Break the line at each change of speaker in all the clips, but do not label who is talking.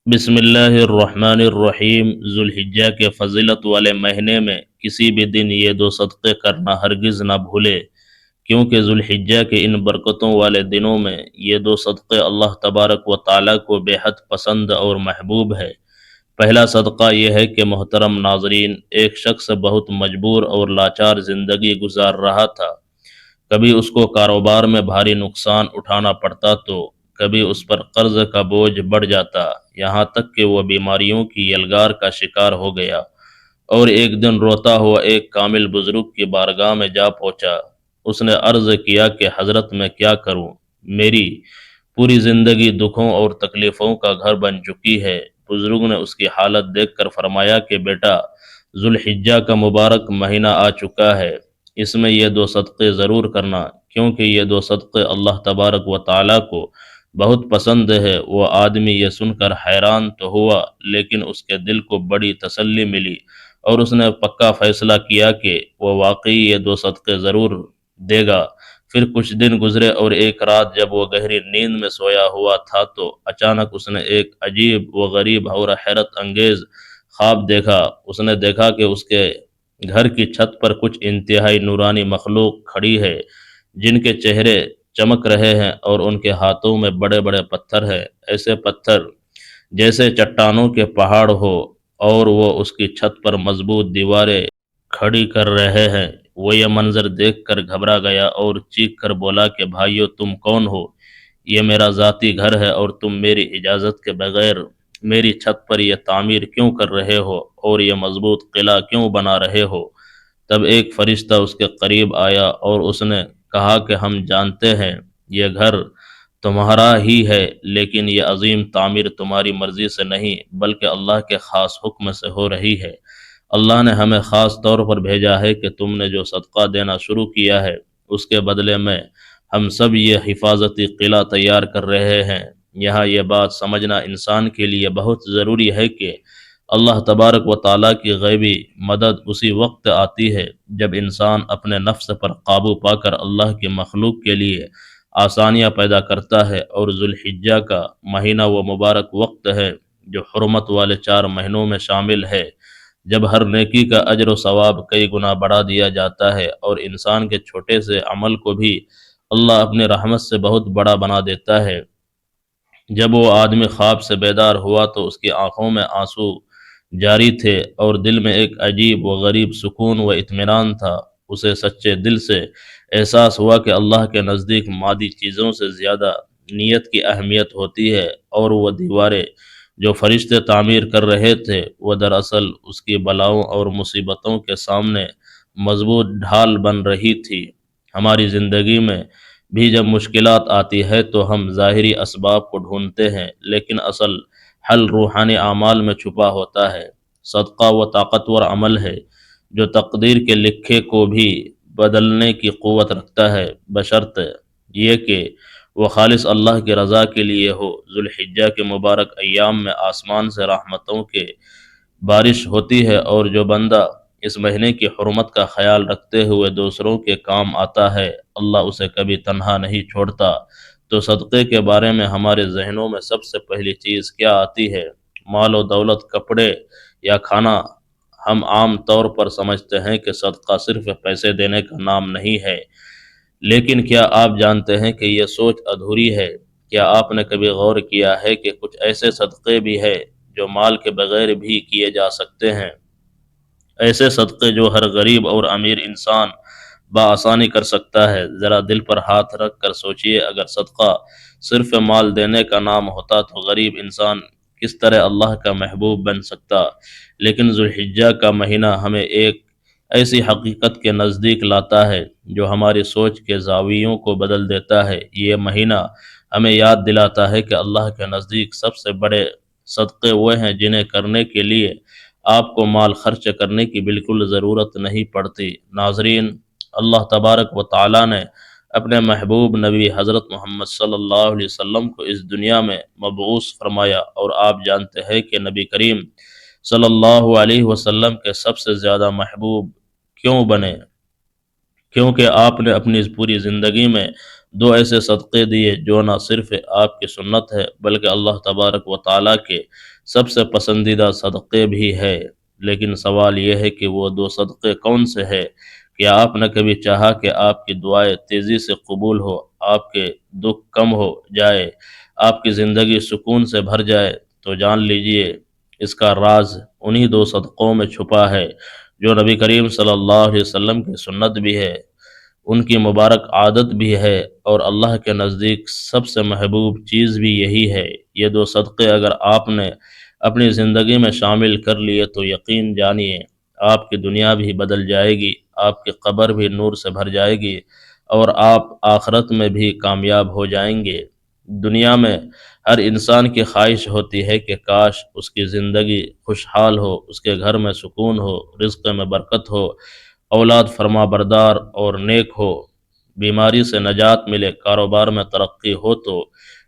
بسم اللہ الرحمن الرحیم۔ ذوالحجہ کے فضیلت والے مہینے میں کسی بھی دن یہ دو صدقے کرنا ہرگز نہ بھولے، کیونکہ ذوالحجہ کے ان برکتوں والے دنوں میں یہ دو صدقے اللہ تبارک و تعالیٰ کو بے حد پسند اور محبوب ہے۔ پہلا صدقہ یہ ہے کہ محترم ناظرین، ایک شخص بہت مجبور اور لاچار زندگی گزار رہا تھا۔ کبھی اس کو کاروبار میں بھاری نقصان اٹھانا پڑتا تو کبھی اس پر قرض کا بوجھ بڑھ جاتا، یہاں تک کہ وہ بیماریوں کی یلغار کا شکار ہو گیا، اور ایک دن روتا ہوا ایک کامل بزرگ کی بارگاہ میں جا پہنچا۔ اس نے عرض کیا کہ حضرت میں کیا کروں، میری پوری زندگی دکھوں اور تکلیفوں کا گھر بن چکی ہے۔ بزرگ نے اس کی حالت دیکھ کر فرمایا کہ بیٹا، ذوالحجہ کا مبارک مہینہ آ چکا ہے، اس میں یہ دو صدقے ضرور کرنا، کیونکہ یہ دو صدقے اللہ تبارک و تعالیٰ کو بہت پسند ہے۔ وہ آدمی یہ سن کر حیران تو ہوا، لیکن اس کے دل کو بڑی تسلی ملی، اور اس نے پکا فیصلہ کیا کہ وہ واقعی یہ دو صدقے ضرور دے گا۔ پھر کچھ دن گزرے اور ایک رات جب وہ گہری نیند میں سویا ہوا تھا تو اچانک اس نے ایک عجیب و غریب اور حیرت انگیز خواب دیکھا۔ اس نے دیکھا کہ اس کے گھر کی چھت پر کچھ انتہائی نورانی مخلوق کھڑی ہے، جن کے چہرے چمک رہے ہیں اور ان کے ہاتھوں میں بڑے بڑے پتھر ہیں، ایسے پتھر جیسے چٹانوں کے پہاڑ ہو، اور وہ اس کی چھت پر مضبوط دیواریں کھڑی کر رہے ہیں۔ وہ یہ منظر دیکھ کر گھبرا گیا اور چیخ کر بولا کہ بھائیو، تم کون ہو؟ یہ میرا ذاتی گھر ہے اور تم میری اجازت کے بغیر میری چھت پر یہ تعمیر کیوں کر رہے ہو اور یہ مضبوط قلعہ کیوں بنا رہے ہو؟ تب ایک فرشتہ اس کے قریب آیا اور اس نے کہا کہ ہم جانتے ہیں یہ گھر تمہارا ہی ہے، لیکن یہ عظیم تعمیر تمہاری مرضی سے نہیں بلکہ اللہ کے خاص حکم سے ہو رہی ہے۔ اللہ نے ہمیں خاص طور پر بھیجا ہے کہ تم نے جو صدقہ دینا شروع کیا ہے، اس کے بدلے میں ہم سب یہ حفاظتی قلعہ تیار کر رہے ہیں۔ یہاں یہ بات سمجھنا انسان کے لیے بہت ضروری ہے کہ اللہ تبارک و تعالیٰ کی غیبی مدد اسی وقت آتی ہے جب انسان اپنے نفس پر قابو پا کر اللہ کی مخلوق کے لیے آسانیاں پیدا کرتا ہے۔ اور ذوالحجہ کا مہینہ وہ مبارک وقت ہے جو حرمت والے 4 مہینوں میں شامل ہے، جب ہر نیکی کا اجر و ثواب کئی گنا بڑھا دیا جاتا ہے، اور انسان کے چھوٹے سے عمل کو بھی اللہ اپنے رحمت سے بہت بڑا بنا دیتا ہے۔ جب وہ آدمی خواب سے بیدار ہوا تو اس کی آنکھوں میں آنسو جاری تھے اور دل میں ایک عجیب و غریب سکون و اطمینان تھا۔ اسے سچے دل سے احساس ہوا کہ اللہ کے نزدیک مادی چیزوں سے زیادہ نیت کی اہمیت ہوتی ہے، اور وہ دیواریں جو فرشتے تعمیر کر رہے تھے وہ دراصل اس کی بلاؤں اور مصیبتوں کے سامنے مضبوط ڈھال بن رہی تھی۔ ہماری زندگی میں بھی جب مشکلات آتی ہے تو ہم ظاہری اسباب کو ڈھونڈتے ہیں، لیکن اصل حل روحانی اعمال میں چھپا ہوتا ہے۔ صدقہ وہ طاقتور عمل ہے جو تقدیر کے لکھے کو بھی بدلنے کی قوت رکھتا ہے، بشرط یہ کہ وہ خالص اللہ کی رضا کے لیے ہو۔ ذوالحجہ کے مبارک ایام میں آسمان سے رحمتوں کے بارش ہوتی ہے، اور جو بندہ اس مہینے کی حرمت کا خیال رکھتے ہوئے دوسروں کے کام آتا ہے، اللہ اسے کبھی تنہا نہیں چھوڑتا۔ تو صدقے کے بارے میں ہمارے ذہنوں میں سب سے پہلی چیز کیا آتی ہے؟ مال و دولت، کپڑے یا کھانا؟ ہم عام طور پر سمجھتے ہیں کہ صدقہ صرف پیسے دینے کا نام نہیں ہے، لیکن کیا آپ جانتے ہیں کہ یہ سوچ ادھوری ہے؟ کیا آپ نے کبھی غور کیا ہے کہ کچھ ایسے صدقے بھی ہیں جو مال کے بغیر بھی کیے جا سکتے ہیں؟ ایسے صدقے جو ہر غریب اور امیر انسان بآسانی کر سکتا ہے۔ ذرا دل پر ہاتھ رکھ کر سوچئے، اگر صدقہ صرف مال دینے کا نام ہوتا تو غریب انسان کس طرح اللہ کا محبوب بن سکتا؟ لیکن ذوالحجہ کا مہینہ ہمیں ایک ایسی حقیقت کے نزدیک لاتا ہے جو ہماری سوچ کے زاویوں کو بدل دیتا ہے۔ یہ مہینہ ہمیں یاد دلاتا ہے کہ اللہ کے نزدیک سب سے بڑے صدقے وہ ہیں جنہیں کرنے کے لیے آپ کو مال خرچ کرنے کی بالکل ضرورت نہیں پڑتی۔ ناظرین، اللہ تبارک و تعالیٰ نے اپنے محبوب نبی حضرت محمد صلی اللہ علیہ وسلم کو اس دنیا میں مبعوث فرمایا، اور آپ جانتے ہیں کہ نبی کریم صلی اللہ علیہ وسلم کے سب سے زیادہ محبوب کیوں بنے؟ کیونکہ آپ نے اپنی پوری زندگی میں دو ایسے صدقے دیے جو نہ صرف آپ کی سنت ہے بلکہ اللہ تبارک و تعالیٰ کے سب سے پسندیدہ صدقے بھی ہے۔ لیکن سوال یہ ہے کہ وہ دو صدقے کون سے ہیں؟ کیا آپ نے کبھی چاہا کہ آپ کی دعائیں تیزی سے قبول ہو، آپ کے دکھ کم ہو جائے، آپ کی زندگی سکون سے بھر جائے؟ تو جان لیجئے اس کا راز انہی دو صدقوں میں چھپا ہے جو نبی کریم صلی اللہ علیہ وسلم کی سنت بھی ہے، ان کی مبارک عادت بھی ہے، اور اللہ کے نزدیک سب سے محبوب چیز بھی یہی ہے۔ یہ دو صدقے اگر آپ نے اپنی زندگی میں شامل کر لیے تو یقین جانیے آپ کی دنیا بھی بدل جائے گی، آپ کی قبر بھی نور سے بھر جائے گی، اور آپ آخرت میں بھی کامیاب ہو جائیں گے۔ دنیا میں ہر انسان کی خواہش ہوتی ہے کہ کاش اس کی زندگی خوشحال ہو، اس کے گھر میں سکون ہو، رزق میں برکت ہو، اولاد فرما بردار اور نیک ہو، بیماری سے نجات ملے، کاروبار میں ترقی ہو۔ تو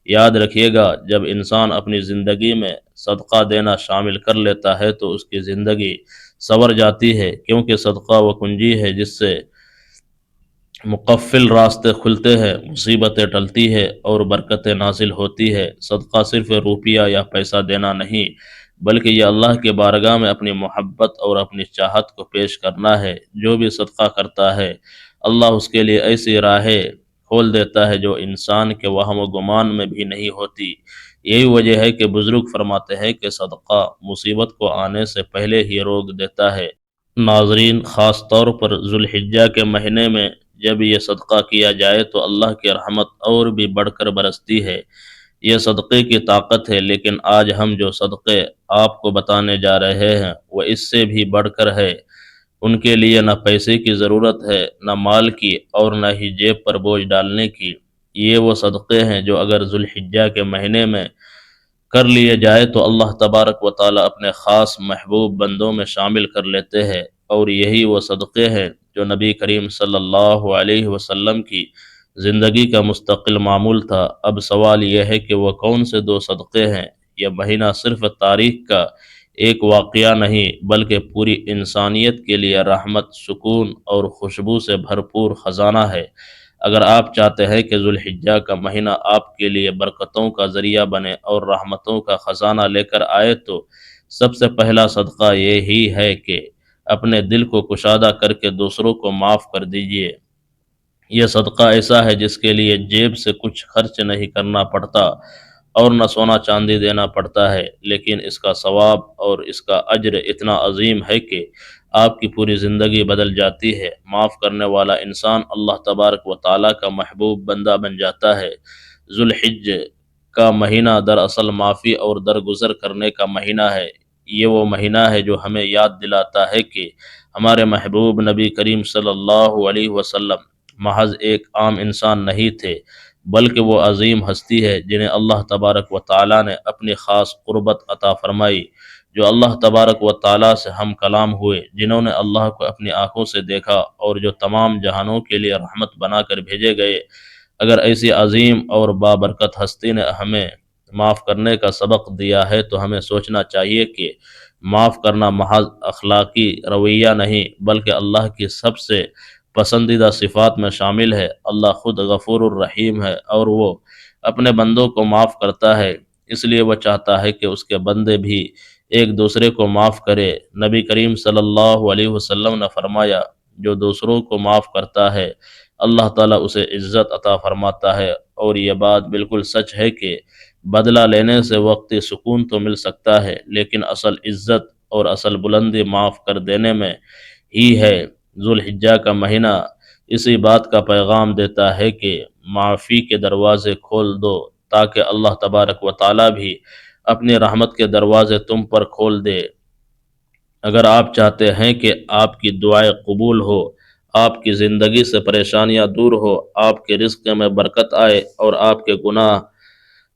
یاد رکھیے گا جب انسان اپنی زندگی میں صدقہ دینا شامل کر لیتا ہے تو اس کی زندگی سنور جاتی ہے، کیونکہ صدقہ وہ کنجی ہے جس سے مقفل راستے کھلتے ہیں، مصیبتیں ٹلتی ہے اور برکتیں نازل ہوتی ہے۔ صدقہ صرف روپیہ یا پیسہ دینا نہیں بلکہ یہ اللہ کے بارگاہ میں اپنی محبت اور اپنی چاہت کو پیش کرنا ہے۔ جو بھی صدقہ کرتا ہے اللہ اس کے لیے ایسی راہیں کھول دیتا ہے جو انسان کے وہم و گمان میں بھی نہیں ہوتی۔ یہی وجہ ہے کہ بزرگ فرماتے ہیں کہ صدقہ مصیبت کو آنے سے پہلے ہی روک دیتا ہے۔ ناظرین، خاص طور پر ذوالحجہ کے مہینے میں جب یہ صدقہ کیا جائے تو اللہ کی رحمت اور بھی بڑھ کر برستی ہے۔ یہ صدقے کی طاقت ہے، لیکن آج ہم جو صدقے آپ کو بتانے جا رہے ہیں وہ اس سے بھی بڑھ کر ہے۔ ان کے لیے نہ پیسے کی ضرورت ہے، نہ مال کی، اور نہ ہی جیب پر بوجھ ڈالنے کی۔ یہ وہ صدقے ہیں جو اگر ذوالحجہ کے مہینے میں کر لیے جائے تو اللہ تبارک و تعالیٰ اپنے خاص محبوب بندوں میں شامل کر لیتے ہیں، اور یہی وہ صدقے ہیں جو نبی کریم صلی اللہ علیہ وسلم کی زندگی کا مستقل معمول تھا۔ اب سوال یہ ہے کہ وہ کون سے دو صدقے ہیں؟ یہ مہینہ صرف تاریخ کا ایک واقعہ نہیں بلکہ پوری انسانیت کے لیے رحمت، سکون اور خوشبو سے بھرپور خزانہ ہے۔ اگر آپ چاہتے ہیں کہ ذوالحجہ کا مہینہ آپ کے لیے برکتوں کا ذریعہ بنے اور رحمتوں کا خزانہ لے کر آئے تو سب سے پہلا صدقہ یہی ہے کہ اپنے دل کو کشادہ کر کے دوسروں کو معاف کر دیجئے۔ یہ صدقہ ایسا ہے جس کے لیے جیب سے کچھ خرچ نہیں کرنا پڑتا اور نہ سونا چاندی دینا پڑتا ہے، لیکن اس کا ثواب اور اس کا اجر اتنا عظیم ہے کہ آپ کی پوری زندگی بدل جاتی ہے۔ معاف کرنے والا انسان اللہ تبارک و تعالیٰ کا محبوب بندہ بن جاتا ہے۔ ذوالحج کا مہینہ دراصل معافی اور درگزر کرنے کا مہینہ ہے۔ یہ وہ مہینہ ہے جو ہمیں یاد دلاتا ہے کہ ہمارے محبوب نبی کریم صلی اللہ علیہ وسلم محض ایک عام انسان نہیں تھے بلکہ وہ عظیم ہستی ہے جنہیں اللہ تبارک و تعالیٰ نے اپنی خاص قربت عطا فرمائی، جو اللہ تبارک و تعالیٰ سے ہم کلام ہوئے، جنہوں نے اللہ کو اپنی آنکھوں سے دیکھا اور جو تمام جہانوں کے لیے رحمت بنا کر بھیجے گئے۔ اگر ایسی عظیم اور بابرکت ہستی نے ہمیں معاف کرنے کا سبق دیا ہے تو ہمیں سوچنا چاہیے کہ معاف کرنا محض اخلاقی رویہ نہیں بلکہ اللہ کی سب سے پسندیدہ صفات میں شامل ہے۔ اللہ خود غفور الرحیم ہے اور وہ اپنے بندوں کو معاف کرتا ہے، اس لیے وہ چاہتا ہے کہ اس کے بندے بھی ایک دوسرے کو معاف کرے۔ نبی کریم صلی اللہ علیہ وسلم نے فرمایا، جو دوسروں کو معاف کرتا ہے اللہ تعالیٰ اسے عزت عطا فرماتا ہے، اور یہ بات بالکل سچ ہے کہ بدلہ لینے سے وقتی سکون تو مل سکتا ہے لیکن اصل عزت اور اصل بلندی معاف کر دینے میں ہی ہے۔ ذوالحجہ کا مہینہ اسی بات کا پیغام دیتا ہے کہ معافی کے دروازے کھول دو تاکہ اللہ تبارک و تعالیٰ بھی اپنی رحمت کے دروازے تم پر کھول دے۔ اگر آپ چاہتے ہیں کہ آپ کی دعائیں قبول ہو، آپ کی زندگی سے پریشانیاں دور ہو، آپ کے رزق میں برکت آئے اور آپ کے گناہ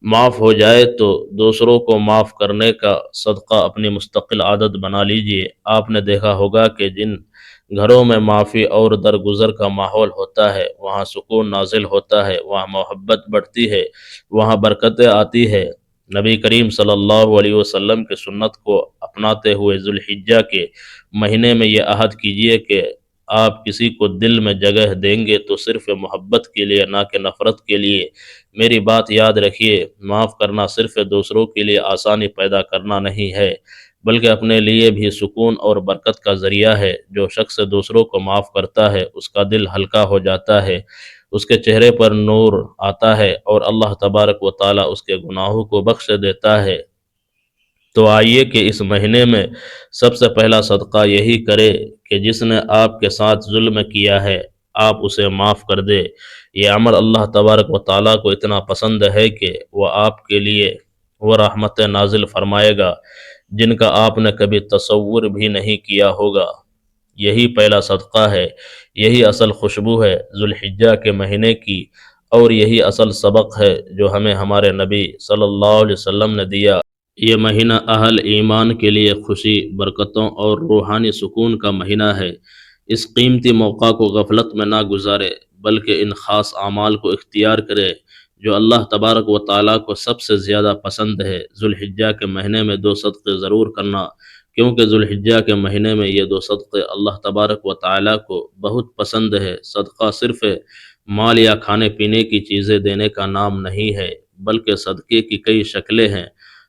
معاف ہو جائے تو دوسروں کو معاف کرنے کا صدقہ اپنی مستقل عادت بنا لیجئے۔ آپ نے دیکھا ہوگا کہ جن گھروں میں معافی اور درگزر کا ماحول ہوتا ہے وہاں سکون نازل ہوتا ہے، وہاں محبت بڑھتی ہے، وہاں برکتیں آتی ہے۔ نبی کریم صلی اللہ علیہ وسلم کی سنت کو اپناتے ہوئے ذوالحجہ کے مہینے میں یہ عہد کیجئے کہ آپ کسی کو دل میں جگہ دیں گے تو صرف محبت کے لیے، نہ کہ نفرت کے لیے۔ میری بات یاد رکھیے، معاف کرنا صرف دوسروں کے لیے آسانی پیدا کرنا نہیں ہے، بلکہ اپنے لیے بھی سکون اور برکت کا ذریعہ ہے۔ جو شخص دوسروں کو معاف کرتا ہے اس کا دل ہلکا ہو جاتا ہے، اس کے چہرے پر نور آتا ہے اور اللہ تبارک و تعالی اس کے گناہوں کو بخش دیتا ہے۔ تو آئیے کہ اس مہینے میں سب سے پہلا صدقہ یہی کرے کہ جس نے آپ کے ساتھ ظلم کیا ہے آپ اسے معاف کر دے۔ یہ عمل اللہ تبارک و تعالیٰ کو اتنا پسند ہے کہ وہ آپ کے لیے وہ رحمت نازل فرمائے گا جن کا آپ نے کبھی تصور بھی نہیں کیا ہوگا۔ یہی پہلا صدقہ ہے، یہی اصل خوشبو ہے ذوالحجہ کے مہینے کی، اور یہی اصل سبق ہے جو ہمیں ہمارے نبی صلی اللہ علیہ وسلم نے دیا۔ یہ مہینہ اہل ایمان کے لیے خوشی، برکتوں اور روحانی سکون کا مہینہ ہے۔ اس قیمتی موقع کو غفلت میں نہ گزارے، بلکہ ان خاص اعمال کو اختیار کرے جو اللہ تبارک و تعالیٰ کو سب سے زیادہ پسند ہے۔ ذوالحجہ کے مہینے میں 2 صدقے ضرور کرنا، کیونکہ ذوالحجہ کے مہینے میں یہ 2 صدقے اللہ تبارک و تعالیٰ کو بہت پسند ہے۔ صدقہ صرف مال یا کھانے پینے کی چیزیں دینے کا نام نہیں ہے، بلکہ صدقے کی کئی شکلیں ہیں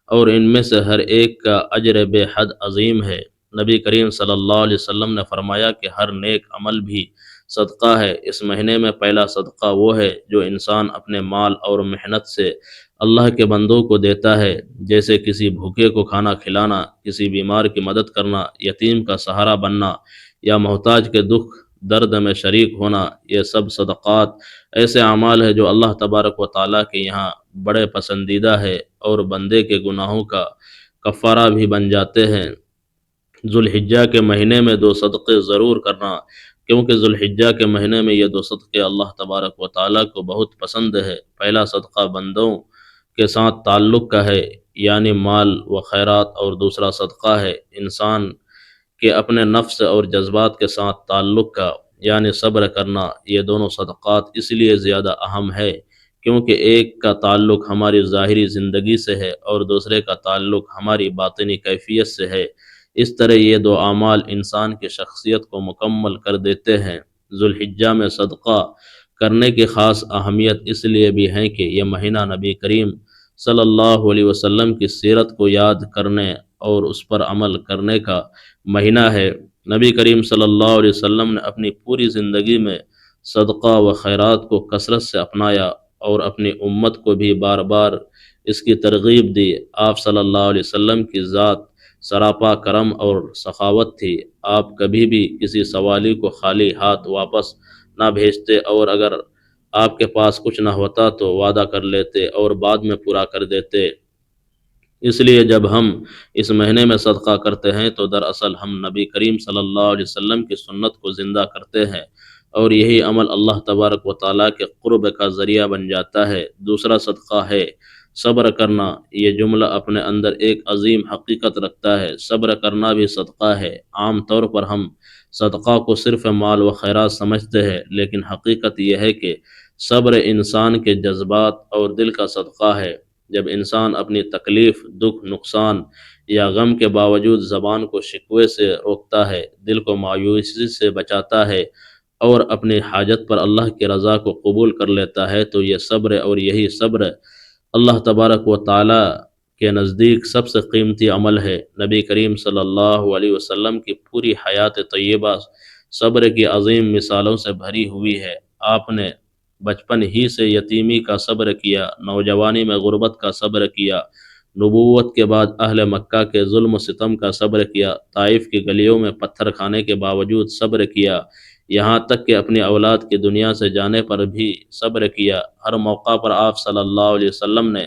اور ان میں سے ہر ایک کا اجر بے حد عظیم ہے۔ نبی کریم صلی اللہ علیہ وسلم نے فرمایا کہ ہر نیک عمل بھی صدقہ ہے۔ اس مہینے میں پہلا صدقہ وہ ہے جو انسان اپنے مال اور محنت سے اللہ کے بندوں کو دیتا ہے، جیسے کسی بھوکے کو کھانا کھلانا، کسی بیمار کی مدد کرنا، یتیم کا سہارا بننا یا محتاج کے دکھ درد میں شریک ہونا۔ یہ سب صدقات ایسے اعمال ہیں جو اللہ تبارک و تعالیٰ کے یہاں بڑے پسندیدہ ہے اور بندے کے گناہوں کا کفارہ بھی بن جاتے ہیں۔ ذوالحجہ کے مہینے میں 2 صدقے ضرور کرنا، کیونکہ ذوالحجہ کے مہینے میں یہ 2 صدقے اللہ تبارک و تعالیٰ کو بہت پسند ہے۔ پہلا صدقہ بندوں کے ساتھ تعلق کا ہے، یعنی مال و خیرات، اور دوسرا صدقہ ہے انسان کے اپنے نفس اور جذبات کے ساتھ تعلق کا، یعنی صبر کرنا۔ یہ دونوں صدقات اس لیے زیادہ اہم ہے کیونکہ ایک کا تعلق ہماری ظاہری زندگی سے ہے اور دوسرے کا تعلق ہماری باطنی کیفیت سے ہے۔ اس طرح یہ 2 اعمال انسان کی شخصیت کو مکمل کر دیتے ہیں۔ ذوالحجہ میں صدقہ کرنے کی خاص اہمیت اس لیے بھی ہے کہ یہ مہینہ نبی کریم صلی اللہ علیہ وسلم کی سیرت کو یاد کرنے اور اس پر عمل کرنے کا مہینہ ہے۔ نبی کریم صلی اللہ علیہ وسلم نے اپنی پوری زندگی میں صدقہ و خیرات کو کثرت سے اپنایا اور اپنی امت کو بھی بار بار اس کی ترغیب دی۔ آپ صلی اللہ علیہ وسلم کی ذات سراپا کرم اور سخاوت تھی۔ آپ کبھی بھی کسی سوالی کو خالی ہاتھ واپس نہ بھیجتے، اور اگر آپ کے پاس کچھ نہ ہوتا تو وعدہ کر لیتے اور بعد میں پورا کر دیتے۔ اس لیے جب ہم اس مہینے میں صدقہ کرتے ہیں تو دراصل ہم نبی کریم صلی اللہ علیہ وسلم کی سنت کو زندہ کرتے ہیں، اور یہی عمل اللہ تبارک و تعالیٰ کے قرب کا ذریعہ بن جاتا ہے۔ دوسرا صدقہ ہے صبر کرنا۔ یہ جملہ اپنے اندر ایک عظیم حقیقت رکھتا ہے۔ صبر کرنا بھی صدقہ ہے۔ عام طور پر ہم صدقہ کو صرف مال و خیرات سمجھتے ہیں، لیکن حقیقت یہ ہے کہ صبر انسان کے جذبات اور دل کا صدقہ ہے۔ جب انسان اپنی تکلیف، دکھ، نقصان یا غم کے باوجود زبان کو شکوے سے روکتا ہے، دل کو مایوسی سے بچاتا ہے اور اپنی حاجت پر اللہ کی رضا کو قبول کر لیتا ہے تو یہ صبر، اور یہی صبر اللہ تبارک و تعالیٰ کے نزدیک سب سے قیمتی عمل ہے۔ نبی کریم صلی اللہ علیہ وسلم کی پوری حیات طیبہ صبر کی عظیم مثالوں سے بھری ہوئی ہے۔ آپ نے بچپن ہی سے یتیمی کا صبر کیا، نوجوانی میں غربت کا صبر کیا، نبوت کے بعد اہل مکہ کے ظلم و ستم کا صبر کیا، طائف کی گلیوں میں پتھر کھانے کے باوجود صبر کیا، یہاں تک کہ اپنی اولاد کی دنیا سے جانے پر بھی صبر کیا۔ ہر موقع پر آپ صلی اللہ علیہ وسلم نے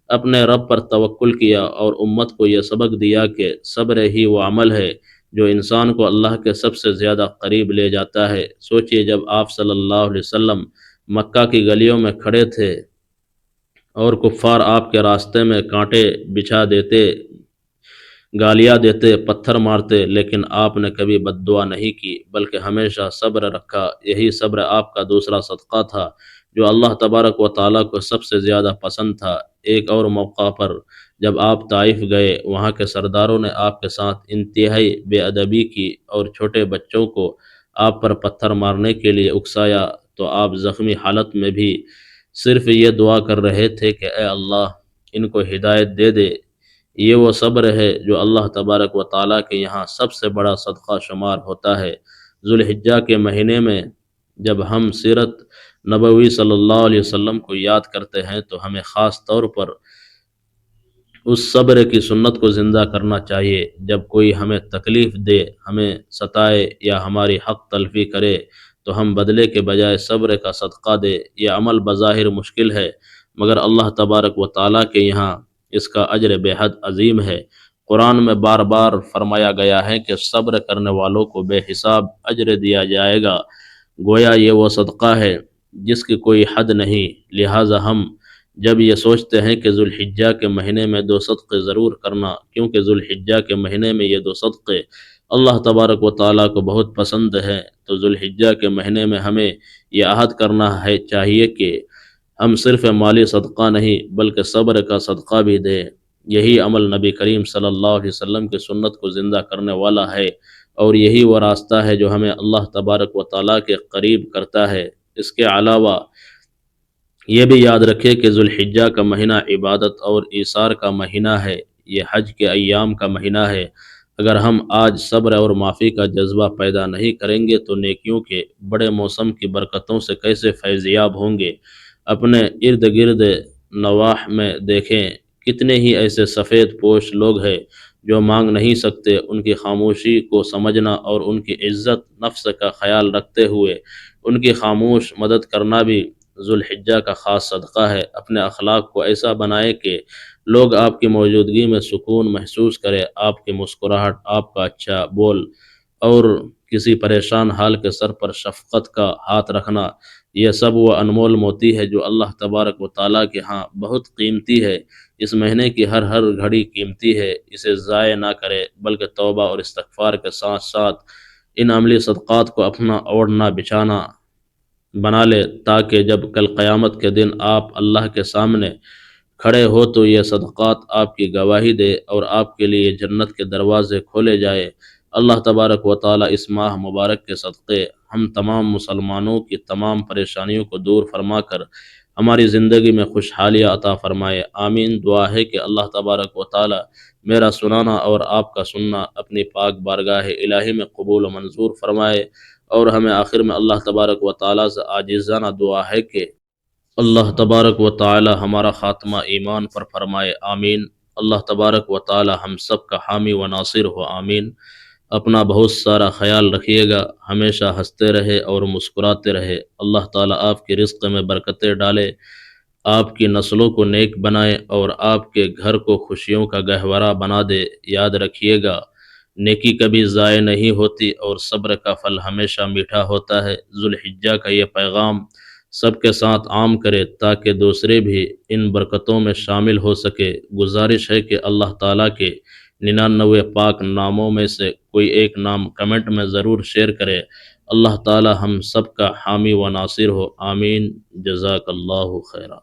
اپنے رب پر توکل کیا اور امت کو یہ سبق دیا کہ صبر ہی وہ عمل ہے جو انسان کو اللہ کے سب سے زیادہ قریب لے جاتا ہے۔ سوچئے جب آپ صلی اللہ علیہ وسلم مکہ کی گلیوں میں کھڑے تھے اور کفار آپ کے راستے میں کانٹے بچھا دیتے، گالیاں دیتے، پتھر مارتے، لیکن آپ نے کبھی بد دعا نہیں کی بلکہ ہمیشہ صبر رکھا۔ یہی صبر آپ کا دوسرا صدقہ تھا جو اللہ تبارک و تعالیٰ کو سب سے زیادہ پسند تھا۔ ایک اور موقع پر جب آپ طائف گئے، وہاں کے سرداروں نے آپ کے ساتھ انتہائی بے ادبی کی اور چھوٹے بچوں کو آپ پر پتھر مارنے کے لیے اکسایا تو آپ زخمی حالت میں بھی صرف یہ دعا کر رہے تھے کہ اے اللہ ان کو ہدایت دے دے۔ یہ وہ صبر ہے جو اللہ تبارک و تعالیٰ کے یہاں سب سے بڑا صدقہ شمار ہوتا ہے۔ ذوالحجہ کے مہینے میں جب ہم سیرت نبوی صلی اللہ علیہ وسلم کو یاد کرتے ہیں تو ہمیں خاص طور پر اس صبر کی سنت کو زندہ کرنا چاہیے۔ جب کوئی ہمیں تکلیف دے، ہمیں ستائے یا ہماری حق تلفی کرے تو ہم بدلے کے بجائے صبر کا صدقہ دے۔ یہ عمل بظاہر مشکل ہے مگر اللہ تبارک و تعالیٰ کے یہاں اس کا اجر بے حد عظیم ہے۔ قرآن میں بار بار فرمایا گیا ہے کہ صبر کرنے والوں کو بے حساب اجر دیا جائے گا۔ گویا یہ وہ صدقہ ہے جس کی کوئی حد نہیں۔ لہٰذا ہم جب یہ سوچتے ہیں کہ ذوالحجہ کے مہینے میں 2 صدقے ضرور کرنا، کیونکہ ذوالحجہ کے مہینے میں یہ 2 صدقے اللہ تبارک و تعالیٰ کو بہت پسند ہیں، تو ذوالحجہ کے مہینے میں ہمیں یہ عہد کرنا ہے چاہیے کہ ہم صرف مالی صدقہ نہیں بلکہ صبر کا صدقہ بھی دیں۔ یہی عمل نبی کریم صلی اللہ علیہ وسلم کی سنت کو زندہ کرنے والا ہے اور یہی وہ راستہ ہے جو ہمیں اللہ تبارک و تعالیٰ کے قریب کرتا ہے۔ اس کے علاوہ یہ بھی یاد رکھے کہ ذوالحجہ کا مہینہ عبادت اور ایثار کا مہینہ ہے، یہ حج کے ایام کا مہینہ ہے۔ اگر ہم آج صبر اور معافی کا جذبہ پیدا نہیں کریں گے تو نیکیوں کے بڑے موسم کی برکتوں سے کیسے فیض یاب ہوں گے؟ اپنے ارد گرد نواح میں دیکھیں، کتنے ہی ایسے سفید پوش لوگ ہیں جو مانگ نہیں سکتے۔ ان کی خاموشی کو سمجھنا اور ان کی عزت نفس کا خیال رکھتے ہوئے ان کی خاموش مدد کرنا بھی ذوالحجہ کا خاص صدقہ ہے۔ اپنے اخلاق کو ایسا بنائے کہ لوگ آپ کی موجودگی میں سکون محسوس کرے۔ آپ کی مسکراہٹ، آپ کا اچھا بول اور کسی پریشان حال کے سر پر شفقت کا ہاتھ رکھنا، یہ سب وہ انمول موتی ہے جو اللہ تبارک و تعالیٰ کے ہاں بہت قیمتی ہے۔ اس مہینے کی ہر گھڑی قیمتی ہے، اسے ضائع نہ کرے بلکہ توبہ اور استغفار کے ساتھ ساتھ ان عملی صدقات کو اپنا اوڑھنا بچھانا بنا لے، تاکہ جب کل قیامت کے دن آپ اللہ کے سامنے کھڑے ہو تو یہ صدقات آپ کی گواہی دے اور آپ کے لیے جنت کے دروازے کھولے جائے۔ اللہ تبارک و تعالیٰ اس ماہ مبارک کے صدقے ہم تمام مسلمانوں کی تمام پریشانیوں کو دور فرما کر ہماری زندگی میں خوشحالیاں عطا فرمائے۔ آمین۔ دعا ہے کہ اللہ تبارک و تعالیٰ میرا سنانا اور آپ کا سننا اپنی پاک بارگاہ الہی میں قبول و منظور فرمائے، اور ہمیں آخر میں اللہ تبارک و تعالیٰ سے عاجزانہ دعا ہے کہ اللہ تبارک و تعالی ہمارا خاتمہ ایمان پر فرمائے۔ آمین۔ اللہ تبارک و تعالی ہم سب کا حامی و ناصر ہو۔ آمین۔ اپنا بہت سارا خیال رکھیے گا، ہمیشہ ہنستے رہے اور مسکراتے رہے۔ اللہ تعالی آپ کے رزق میں برکتیں ڈالے، آپ کی نسلوں کو نیک بنائے اور آپ کے گھر کو خوشیوں کا گہوارہ بنا دے۔ یاد رکھیے گا، نیکی کبھی ضائع نہیں ہوتی اور صبر کا پھل ہمیشہ میٹھا ہوتا ہے۔ ذوالحجہ کا یہ پیغام سب کے ساتھ عام کرے تاکہ دوسرے بھی ان برکتوں میں شامل ہو سکے۔ گزارش ہے کہ اللہ تعالیٰ کے 99 پاک ناموں میں سے کوئی ایک نام کمنٹ میں ضرور شیئر کرے۔ اللہ تعالیٰ ہم سب کا حامی و ناصر ہو۔ آمین۔ جزاک اللہ خیرہ۔